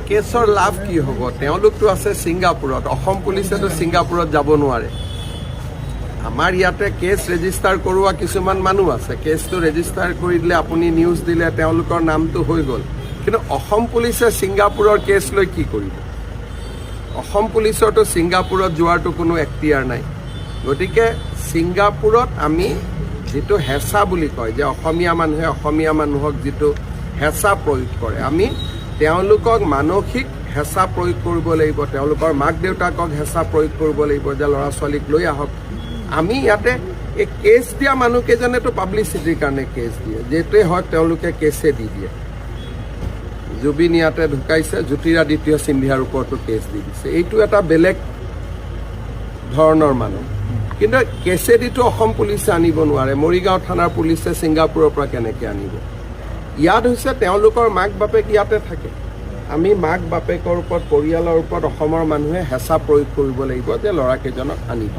কেছৰ লাভ কি হ'ব? তেওঁলোকতো আছে ছিংগাপুৰত, অসম পুলিচেতো ছিংগাপুৰত যাব নোৱাৰে। আমাৰ ইয়াতে কেছ ৰেজিষ্টাৰ কৰোৱা কিছুমান মানুহ আছে, কেছটো ৰেজিষ্টাৰ কৰি দিলে আপুনি নিউজ দিলে তেওঁলোকৰ নামটো হৈ গ'ল। কিন্তু অসম পুলিচে ছিংগাপুৰৰ কেছ লৈ কি কৰিব? অসম পুলিচৰতো ছিংগাপুৰত যোৱাৰতো কোনো এখতিয়াৰ নাই। গতিকে ছিংগাপুৰত আমি যিটো হেঁচা বুলি কয় যে অসমীয়া মানুহে অসমীয়া মানুহক যিটো হেঁচা প্ৰয়োগ কৰে, আমি তেওঁলোকক মানসিক হেঁচা প্ৰয়োগ কৰিব লাগিব, তেওঁলোকৰ মাক দেউতাকক হেঁচা প্ৰয়োগ কৰিব লাগিব যে ল'ৰা ছোৱালীক লৈ আহক। আমি ইয়াতে এই কেছ দিয়া মানুহকেইজনেতো পাব্লিচিটিৰ কাৰণে কেছ দিয়ে, যিটোৱে হওক তেওঁলোকে কেছে দি দিয়ে। জুবিন ইয়াতে ঢুকাইছে, জ্যোতিৰাদিত্য সিন্ধিয়াৰ ওপৰতো কেছ দি দিছে। এইটো এটা বেলেগ ধৰণৰ মানুহ। কিন্তু কেছেদিতো অসম পুলিচে আনিব নোৱাৰে। মৰিগাঁও থানাৰ পুলিচে ছিংগাপুৰৰ পৰা কেনেকৈ আনিব? ইয়াত হৈছে তেওঁলোকৰ মাক বাপেক ইয়াতে থাকে। আমি মাক বাপেকৰ ওপৰত, পৰিয়ালৰ ওপৰত অসমৰ মানুহে হেঁচা প্ৰয়োগ কৰিব লাগিব যে ল'ৰাকেইজনক আনিব।